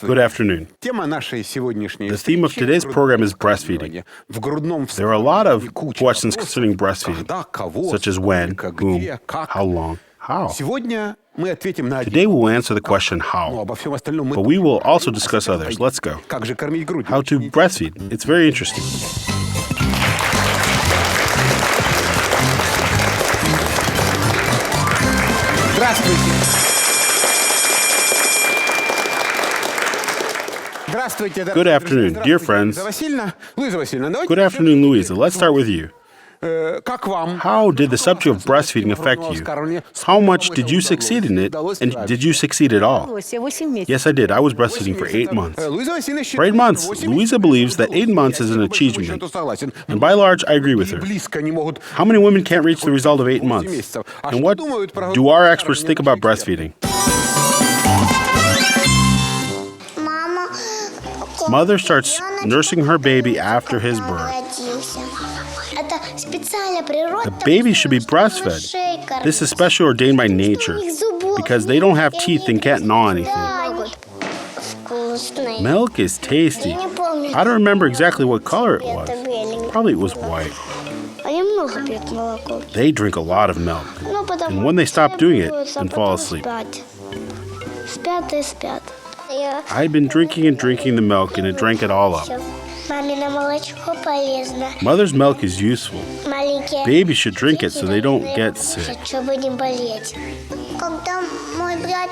Good afternoon. The theme of today's program is breastfeeding. There are a lot of questions concerning breastfeeding, such as when, whom, how long, how. Today we'll answer the question how, but we will also discuss others. Let's go. How to breastfeed. It's very interesting. Good afternoon, dear friends. Good afternoon, Louisa. Let's start with you. How did the subject of breastfeeding affect you? How much did you succeed in it, and did you succeed at all? Yes, I did. I was breastfeeding for 8 months. For 8 months, Louisa believes that 8 months is an achievement, and by and large, I agree with her. How many women can't reach the result of 8 months? And what do our experts think about breastfeeding? Mother starts nursing her baby after his birth. The baby should be breastfed. This is specially ordained by nature because they don't have teeth and can't gnaw anything. Milk is tasty. I don't remember exactly what color it was. Probably it was white. They drink a lot of milk, and when they stop doing it, then fall asleep. I'd been drinking and drinking the milk, and it drank it all up. Mother's milk is useful. Babies should drink it so they don't get sick.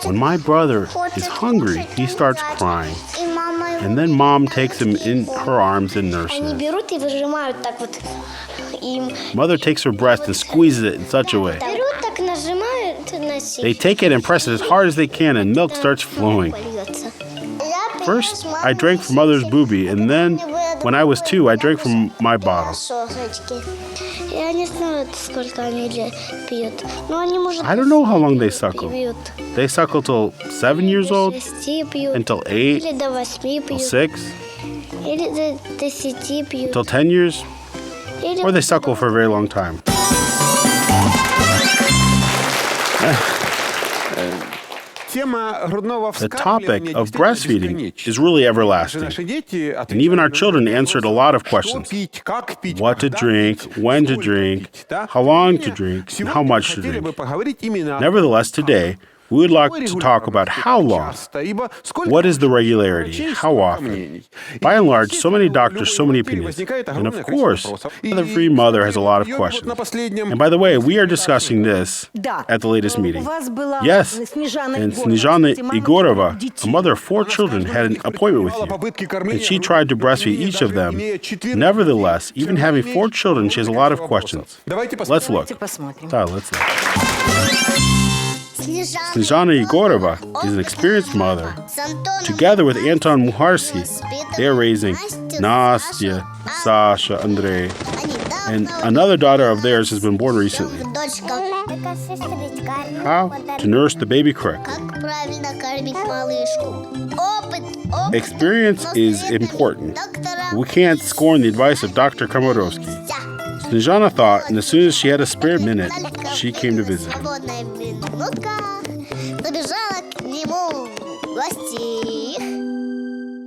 When my brother is hungry, he starts crying. And then mom takes him in her arms and nurses. Mother takes her breast and squeezes it in such a way. They take it and press it as hard as they can, and milk starts flowing. First, I drank from mother's boobie, and then, when I was 2, I drank from my bottle. I don't know how long they suckle. They suckle till 7 years old, until 8, till 6, till 10 years, or they suckle for a very long time. The topic of breastfeeding is really everlasting, and even our children answered a lot of questions. What to drink, when to drink, how long to drink, and how much to drink. Nevertheless, today, we would like to talk about how long. What is the regularity? How often? By and large, so many doctors, so many opinions. And of course, every mother has a lot of questions. And by the way, we are discussing this at the latest meeting. Yes, and Snezhana Igorova, a mother of 4 children, had an appointment with you. And she tried to breastfeed each of them. Nevertheless, even having 4 children, she has a lot of questions. Let's look. Let's look. Snezhana Igorova is an experienced mother. Together with Anton Muharsky, they are raising Nastya, Sasha, Andrei, and another daughter of theirs has been born recently. How to nurse the baby correctly. Experience is important. We can't scorn the advice of Dr. Komarovsky. Snezhana thought, and as soon as she had a spare minute, she came to visit him.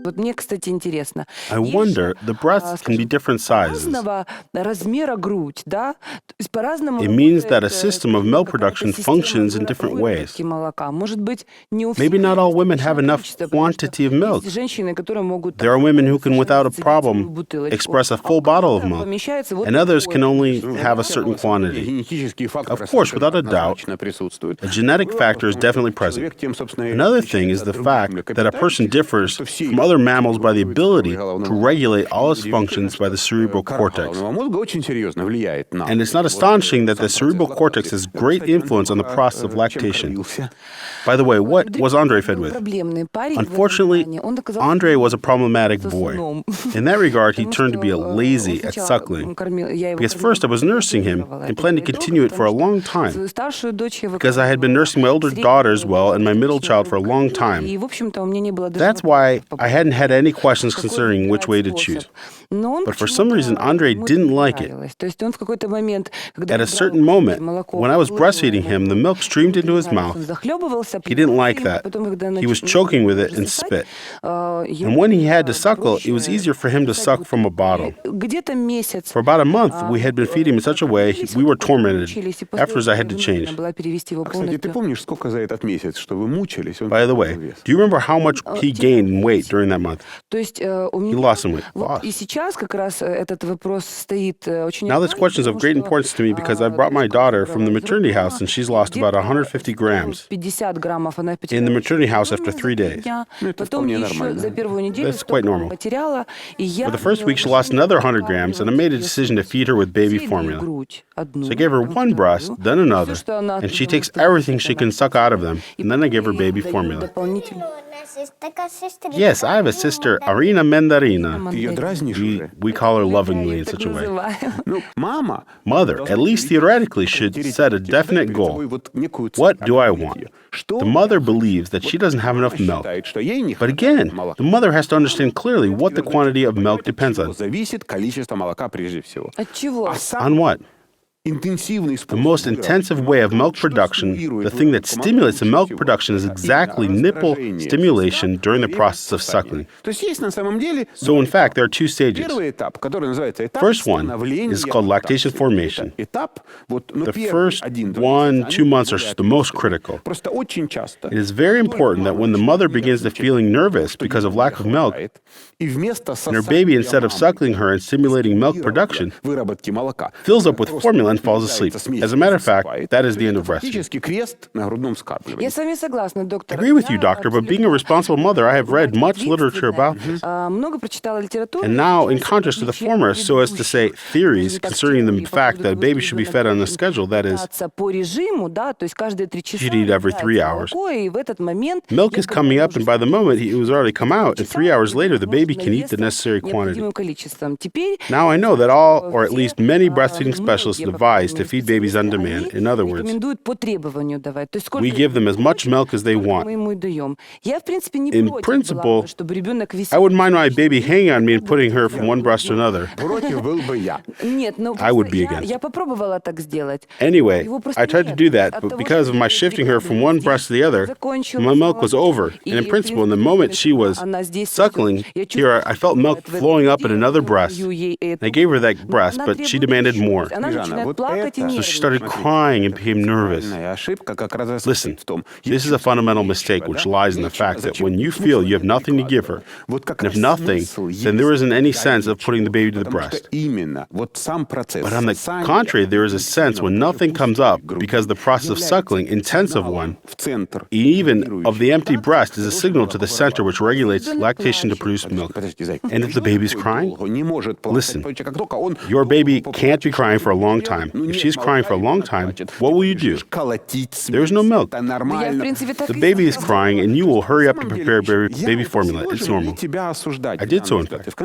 I wonder, the breasts can be different sizes. It means that a system of milk production functions in different ways. Maybe not all women have enough quantity of milk. There are women who can, without a problem, express a full bottle of milk, and others can only have a certain quantity. Of course, without a doubt, a genetic factor is definitely present. Another thing is the fact that a person differs from other other mammals by the ability to regulate all its functions by the cerebral cortex. And it's not astonishing that the cerebral cortex has great influence on the process of lactation. By the way, what was Andre fed with? Unfortunately, Andre was a problematic boy. In that regard, he turned to be lazy at suckling. Because first I was nursing him and planned to continue it for a long time. Because I had been nursing my older daughter as well and my middle child for a long time. That's why I hadn't had any questions concerning which way to choose. But for some reason, Andre didn't like it. At a certain moment, when I was breastfeeding him, the milk streamed into his mouth. He didn't like that. He was choking with it and spit. And when he had to suckle, it was easier for him to suck from a bottle. For about a month, we had been feeding him in such a way, we were tormented. Afterwards, I had to change. By the way, do you remember how much he gained in weight during that month? He lost some weight. Now this question is of great importance to me because I brought my daughter from the maternity house and she's lost about 150 grams in the maternity house after 3 days. That's quite normal. For the first week, she lost another 100 grams, and I made a decision to feed her with baby formula. So I gave her one breast, then another, and she takes everything she can suck out of them, and then I gave her baby formula. Yes, I have a sister, Arina Mandarina. We call her lovingly in such a way. Mother, at least theoretically, should set a definite goal. What do I want? The mother believes that she doesn't have enough milk. But again, the mother has to understand clearly what the quantity of milk depends on. On what? The most intensive way of milk production, the thing that stimulates the milk production, is exactly nipple stimulation during the process of suckling. So in fact, there are two stages. First one is called lactation formation. The first 1-2 months are the most critical. It is very important that when the mother begins to feeling nervous because of lack of milk, and her baby, instead of suckling her and stimulating milk production, fills up with formula and falls asleep. As a matter of fact, that is the end of breastfeeding. I agree with you, doctor, but being a responsible mother, I have read much literature about this. And now, in contrast to the former, so as to say, theories concerning the fact that a baby should be fed on a schedule, that is, should eat every 3 hours. Milk is coming up, and by the moment it was already come out, and 3 hours later, the baby can eat the necessary quantity. Now I know that all, or at least many breastfeeding specialists advise to feed babies on demand. In other words, we give them as much milk as they want. In principle, I wouldn't mind my baby hanging on me and putting her from one breast to another. I would be against. Anyway, I tried to do that, but because of my shifting her from one breast to the other, my milk was over. And in principle, in the moment she was suckling, here I felt milk flowing up in another breast. I gave her that breast, but she demanded more. So she started crying and became nervous. Listen, this is a fundamental mistake which lies in the fact that when you feel you have nothing to give her, and if nothing, then there isn't any sense of putting the baby to the breast. But on the contrary, there is a sense when nothing comes up because the process of suckling, intensive one, even of the empty breast, is a signal to the center which regulates lactation to produce milk. And if the baby's crying, listen, your baby can't be crying for a long time. If she's crying for a long time, what will you do? There's no milk. The baby is crying, and you will hurry up to prepare baby formula. It's normal. I did so, in fact.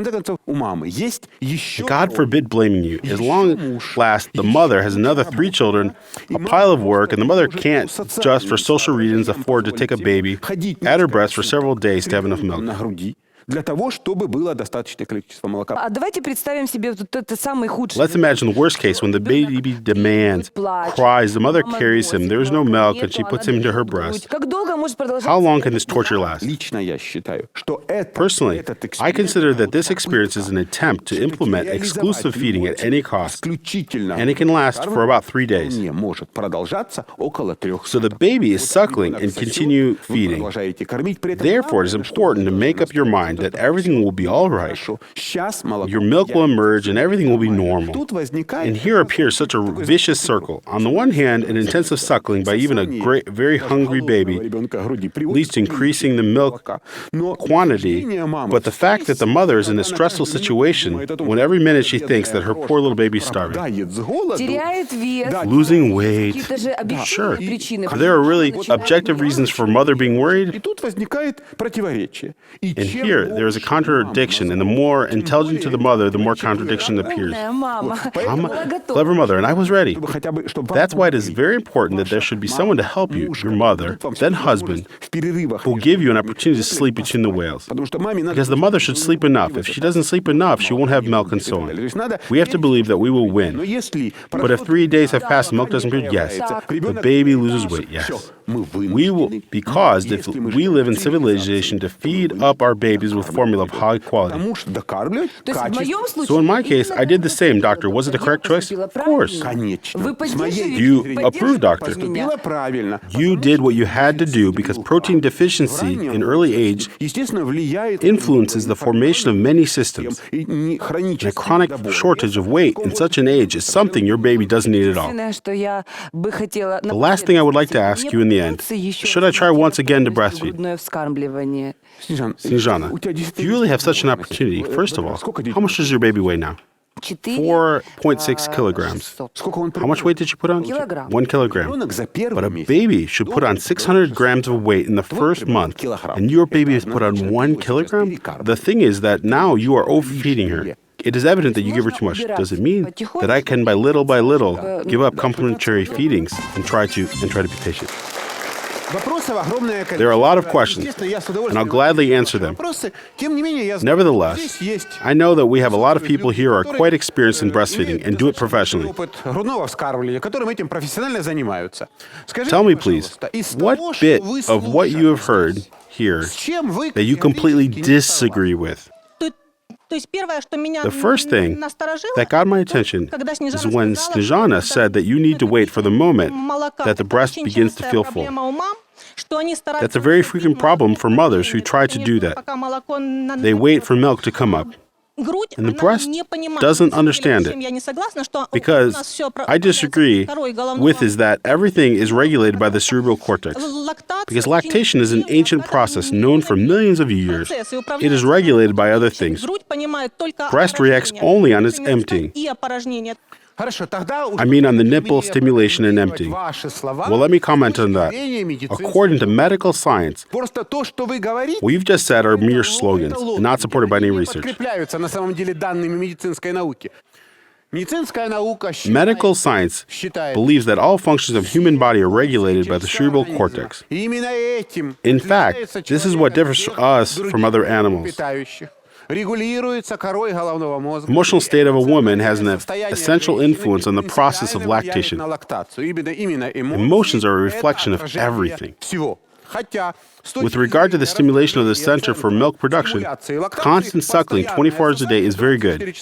God forbid blaming you. As long as last, the mother has another 3 children, a pile of work, and the mother can't just for social reasons afford to take a baby at her breast for several days to have enough milk. Let's imagine the worst case when the baby demands, cries, the mother carries him, there is no milk, and she puts him into her breast. How long can this torture last? Personally, I consider that this experience is an attempt to implement exclusive feeding at any cost, and it can last for about 3 days. So the baby is suckling and continue feeding. Therefore, it is important to make up your mind mind that everything will be all right. Your milk will emerge and everything will be normal. And here appears such a vicious circle. On the one hand, an intensive suckling by even a very hungry baby leads to increasing the milk quantity, but the fact that the mother is in a stressful situation when every minute she thinks that her poor little baby is starving. Losing weight. Sure. There are really objective reasons for mother being worried. And here, there is a contradiction, and the more intelligent to the mother, the more contradiction appears. I'm a clever mother, and I was ready. That's why it is very important that there should be someone to help you, your mother, then husband, who will give you an opportunity to sleep between the wails. Because the mother should sleep enough. If she doesn't sleep enough, she won't have milk and so on. We have to believe that we will win. But if 3 days have passed and milk doesn't appear, yes. The baby loses weight, yes. We will, because if we live in civilization to feed up our babies with formula of high quality. So in my case, I did the same, doctor. Was it the correct choice? Of course. You approve, doctor. You did what you had to do because protein deficiency in early age influences the formation of many systems. And a chronic shortage of weight in such an age is something your baby doesn't need at all. The last thing I would like to ask you in the end, should I try once again to breastfeed? Snezhana, if you really have such an opportunity, first of all, how much does your baby weigh now? 4.6 kilograms. How much weight did you put on? 1 kilogram. But a baby should put on 600 grams of weight in the first month, and your baby has put on 1 kilogram? The thing is that now you are overfeeding her. It is evident that you give her too much. Does it mean that I can, by little, give up complementary feedings and try to be patient? There are a lot of questions, and I'll gladly answer them. Nevertheless, I know that we have a lot of people here who are quite experienced in breastfeeding and do it professionally. Tell me, please, what bit of what you have heard here that you completely disagree with? The first thing that got my attention is when Snezhana said that you need to wait for the moment that the breast begins to feel full. That's a very frequent problem for mothers who try to do that. They wait for milk to come up. And the breast doesn't understand it. Because I disagree with is that everything is regulated by the cerebral cortex. Because lactation is an ancient process known for millions of years. It is regulated by other things. Breast reacts only on its emptying. I mean on the nipple stimulation and emptying. Well, let me comment on that. According to medical science, what you've just said are mere slogans and not supported by any research. Medical science believes that all functions of human body are regulated by the cerebral cortex. In fact, this is what differs us from other animals. The emotional state of a woman has an essential influence on the process of lactation. Emotions are a reflection of everything. With regard to the stimulation of the center for milk production, constant suckling 24 hours a day is very good.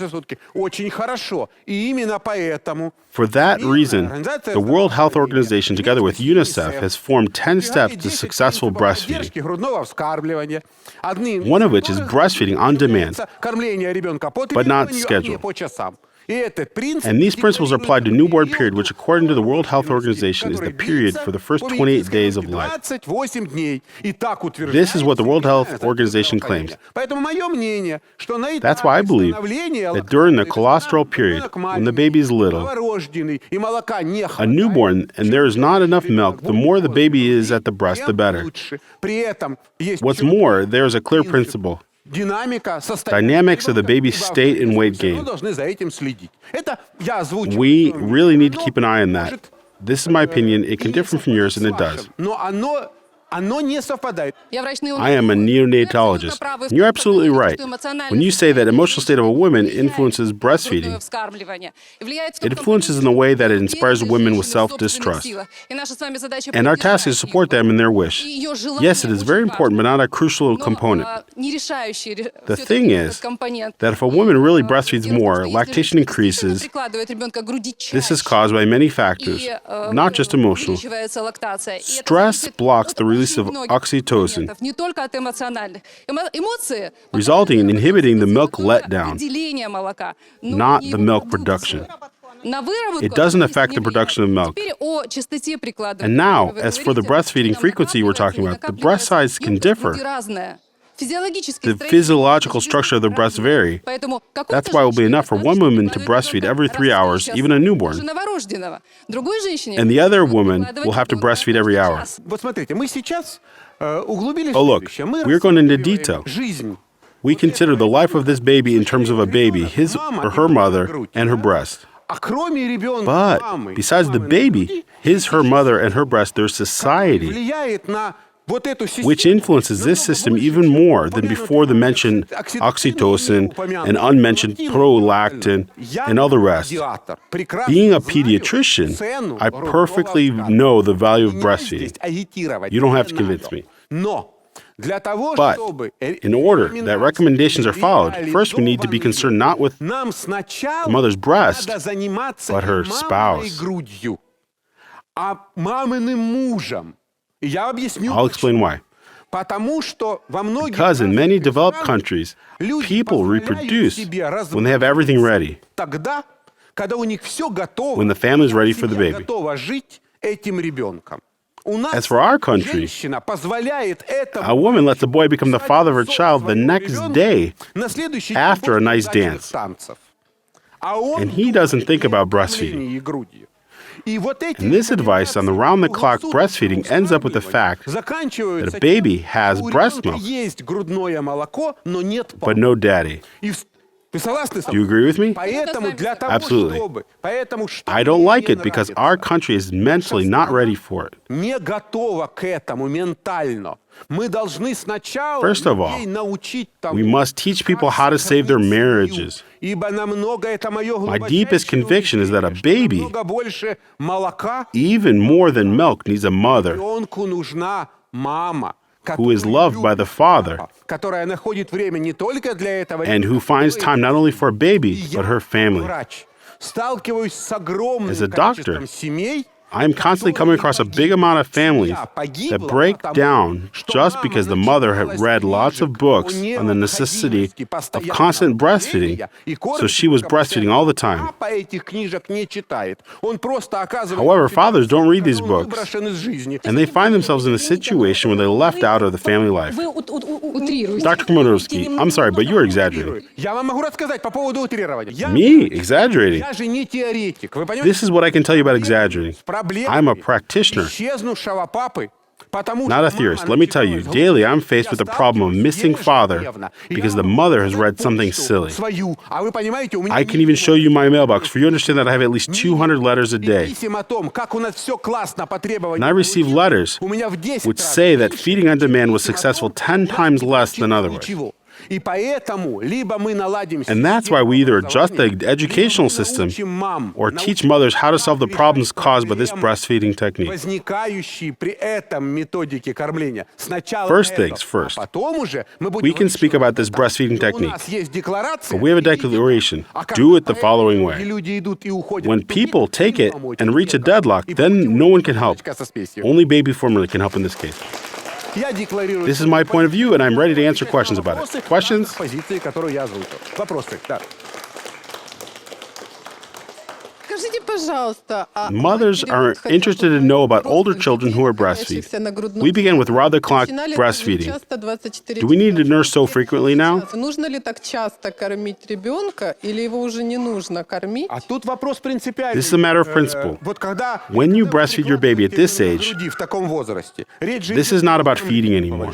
For that reason, the World Health Organization, together with UNICEF, has formed 10 steps to successful breastfeeding, one of which is breastfeeding on demand, but not scheduled. And these principles are applied to newborn period, which according to the World Health Organization is the period for the first 28 days of life. This is what the World Health Organization claims. That's why I believe that during the colostral period, when the baby is little, a newborn, and there is not enough milk, the more the baby is at the breast, the better. What's more, there is a clear principle. Dynamics of the baby's state and weight gain. We really need to keep an eye on that. This is my opinion. It can differ from yours, and it does. I am a neonatologist. And you're absolutely right. When you say that emotional state of a woman influences breastfeeding, it influences in the way that it inspires women with self-distrust. And our task is to support them in their wish. Yes, it is very important, but not a crucial component. The thing is that if a woman really breastfeeds more, lactation increases. This is caused by many factors, not just emotional. Stress blocks the release release of oxytocin, resulting in inhibiting the milk letdown, not the milk production. It doesn't affect the production of milk. And now, as for the breastfeeding frequency we're talking about, the breast size can differ. The physiological structure of the breasts vary. That's why it will be enough for one woman to breastfeed every 3 hours, even a newborn. And the other woman will have to breastfeed every hour. Oh, look, we're going into detail. We consider the life of this baby in terms of a baby, his or her mother, and her breast. But besides the baby, his, her mother, and her breast, there's society, which influences this system even more than before the mentioned oxytocin and unmentioned prolactin and all the rest. Being a pediatrician, I perfectly know the value of breastfeeding. You don't have to convince me. But in order that recommendations are followed, first we need to be concerned not with the mother's breast, but her spouse. I'll explain why. Because in many developed countries, people reproduce when they have everything ready, when the family is ready for the baby. As for our country, a woman lets a boy become the father of her child the next day after a nice dance. And he doesn't think about breastfeeding. And this advice on the round-the-clock breastfeeding ends up with the fact that a baby has breast milk, but no daddy. Do you agree with me? Absolutely. I don't like it because our country is mentally not ready for it. First of all, we must teach people how to save their marriages. My deepest conviction is that a baby, even more than milk, needs a mother who is loved by the father and who finds time not only for a baby, but her family. As a doctor, I am constantly coming across a big amount of families that break down just because the mother had read lots of books on the necessity of constant breastfeeding, so she was breastfeeding all the time. However, fathers don't read these books, and they find themselves in a situation where they're left out of the family life. Dr. Komarovsky, I'm sorry, but you're exaggerating. Me? Exaggerating? This is what I can tell you about exaggerating. I'm a practitioner, not a theorist. Let me tell you, daily I'm faced with the problem of missing father because the mother has read something silly. I can even show you my mailbox for you to understand that I have at least 200 letters a day. And I receive letters which say that feeding on demand was successful 10 times less than otherwise. And that's why we either adjust the educational system or teach mothers how to solve the problems caused by this breastfeeding technique. First things first, we can speak about this breastfeeding technique, but we have a declaration. Do it the following way. When people take it and reach a deadlock, then no one can help. Only baby formula can help in this case. This is my point of view, and I'm ready to answer questions about it. Questions? Mothers are interested to know about older children who are breastfeed. We began with round-the-clock breastfeeding. Do we need to nurse so frequently now? This is a matter of principle. When you breastfeed your baby at this age, this is not about feeding anymore.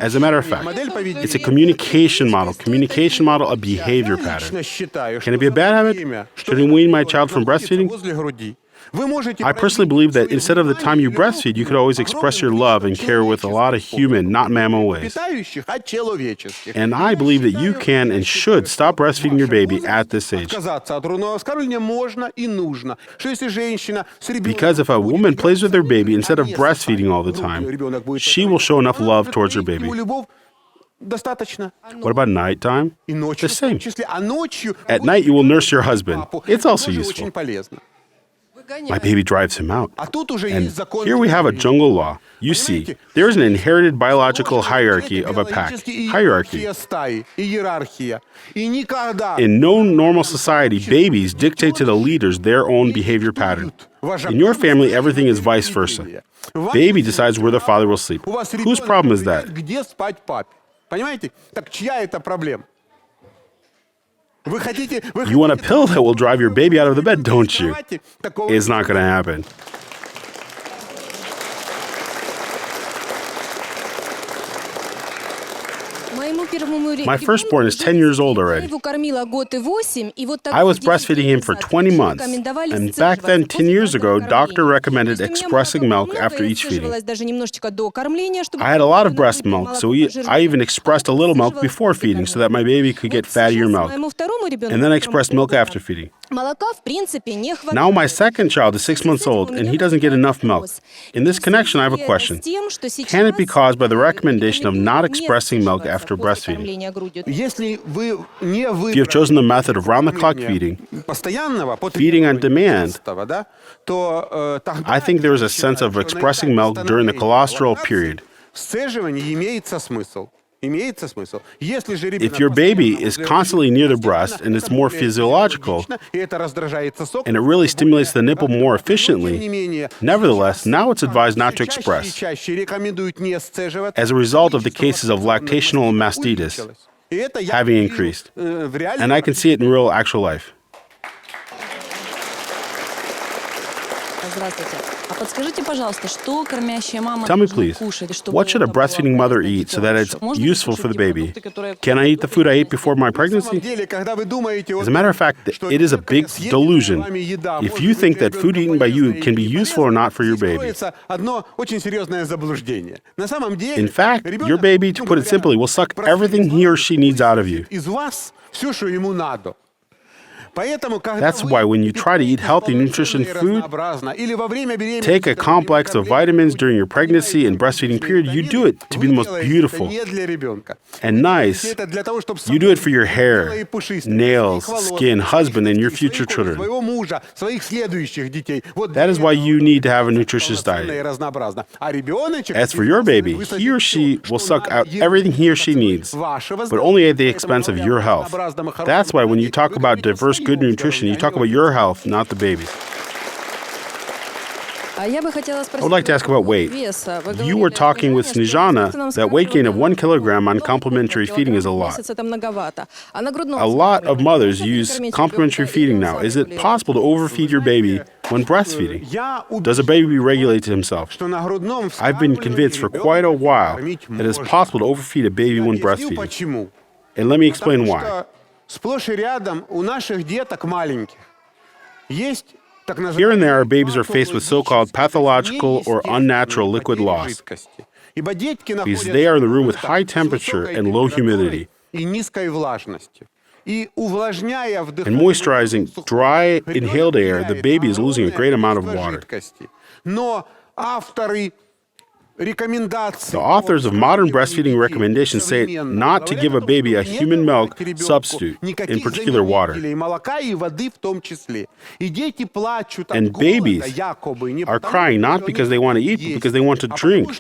As a matter of fact, it's a communication model a behavior pattern. Can it be a bad habit? Should we wean my child from breastfeeding? I personally believe that instead of the time you breastfeed, you could always express your love and care with a lot of human, not mammal ways. And I believe that you can and should stop breastfeeding your baby at this age. Because if a woman plays with her baby instead of breastfeeding all the time, she will show enough love towards her baby. What about nighttime? The same. At night, you will nurse your husband. It's also useful. My baby drives him out. And here we have a jungle law. You see, there is an inherited biological hierarchy of a pack. Hierarchy. In no normal society, babies dictate to the leaders their own behavior pattern. In your family, everything is vice versa. Baby decides where the father will sleep. Whose problem is that? You want a pill that will drive your baby out of the bed, don't you? It's not going to happen. My firstborn is 10 years old already. I was breastfeeding him for 20 months. And back then, 10 years ago, doctor recommended expressing milk after each feeding. I had a lot of breast milk, so I even expressed a little milk before feeding so that my baby could get fattier milk. And then I expressed milk after feeding. Now my second child is 6 months old, and he doesn't get enough milk. In this connection, I have a question. Can it be caused by the recommendation of not expressing milk after breastfeeding? If you have chosen the method of round-the-clock feeding, feeding on demand, I think there is a sense of expressing milk during the colostral period. If your baby is constantly near the breast and it's more physiological, and it really stimulates the nipple more efficiently, nevertheless, now it's advised not to express, as a result of the cases of lactational mastitis having increased. And I can see it in real, actual life. Tell me, please, what should a breastfeeding mother eat so that it's useful for the baby? Can I eat the food I ate before my pregnancy? As a matter of fact, it is a big delusion if you think that food eaten by you can be useful or not for your baby. In fact, your baby, to put it simply, will suck everything he or she needs out of you. That's why when you try to eat healthy, nutritious food, take a complex of vitamins during your pregnancy and breastfeeding period, you do it to be the most beautiful and nice. You do it for your hair, nails, skin, husband, and your future children. That is why you need to have a nutritious diet. As for your baby, he or she will suck out everything he or she needs, but only at the expense of your health. That's why when you talk about diverse good nutrition, you talk about your health, not the baby's. I would like to ask about weight. You were talking with Snezhana that weight gain of 1 kilogram on complementary feeding is a lot. A lot of mothers use complementary feeding now. Is it possible to overfeed your baby when breastfeeding? Does a baby regulate to himself? I've been convinced for quite a while that it is possible to overfeed a baby when breastfeeding. And let me explain why. Here and there, our babies are faced with so-called pathological or unnatural liquid loss because they are in the room with high temperature and low humidity. And moisturizing dry, inhaled air, the baby is losing a great amount of water. The authors of modern breastfeeding recommendations say not to give a baby a human milk substitute, in particular water. And babies are crying not because they want to eat, but because they want to drink. And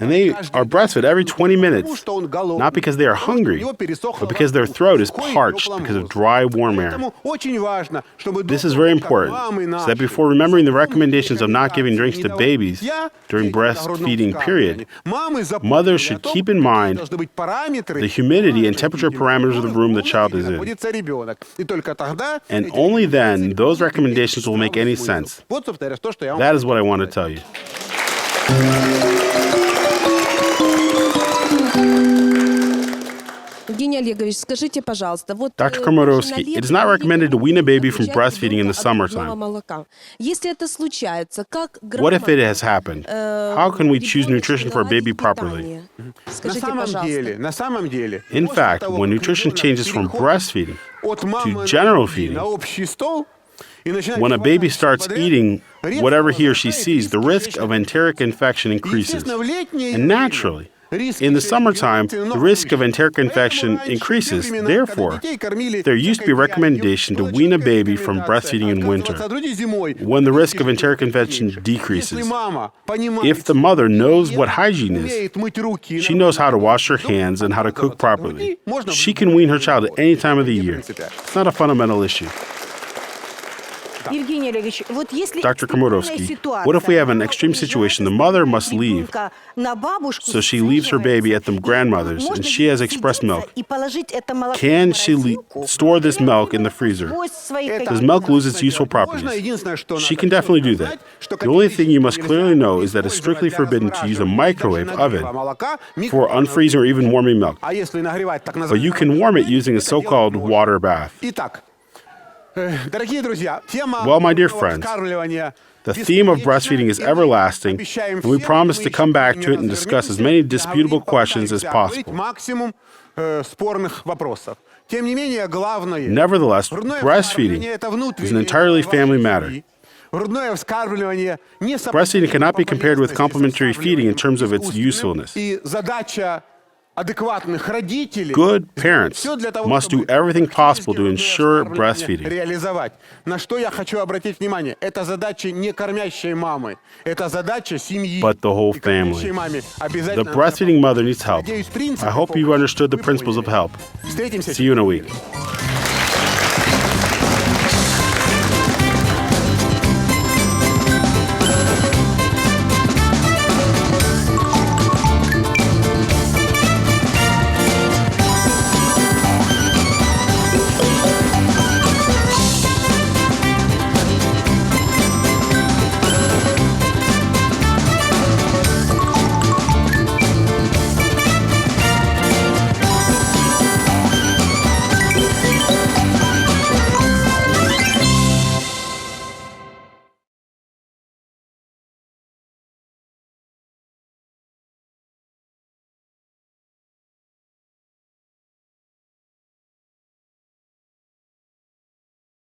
they are breastfed every 20 minutes, not because they are hungry, but because their throat is parched because of dry, warm air. This is very important, so that before remembering the recommendations of not giving drinks to babies during breastfeeding period, mothers should keep in mind the humidity and temperature parameters of the room the child is in. And only then those recommendations will make any sense. That is what I want to tell you. Dr. Komorowski, it is not recommended to wean a baby from breastfeeding in the summertime. What if it has happened? How can we choose nutrition for a baby properly? In fact, when nutrition changes from breastfeeding to general feeding, when a baby starts eating whatever he or she sees, the risk of enteric infection increases. And naturally, In the summertime, the risk of enteric infection increases. Therefore, there used to be a recommendation to wean a baby from breastfeeding in winter, when the risk of enteric infection decreases. If the mother knows what hygiene is, she knows how to wash her hands and how to cook properly, she can wean her child at any time of the year. It's not a fundamental issue. Dr. Komorovsky, what if we have an extreme situation? The mother must leave, so she leaves her baby at the grandmother's, and she has express milk. Can she store this milk in the freezer? Does milk lose its useful properties? She can definitely do that. The only thing you must clearly know is that it's strictly forbidden to use a microwave oven for unfreezing or even warming milk. But you can warm it using a so-called water bath. Well, my dear friends, the theme of breastfeeding is everlasting, and we promise to come back to it and discuss as many disputable questions as possible. Nevertheless, breastfeeding is an entirely family matter. Breastfeeding cannot be compared with complementary feeding in terms of its usefulness. Good parents must do everything possible to ensure breastfeeding. But the whole family. The breastfeeding mother needs help. I hope you've understood the principles of help. See you in a week.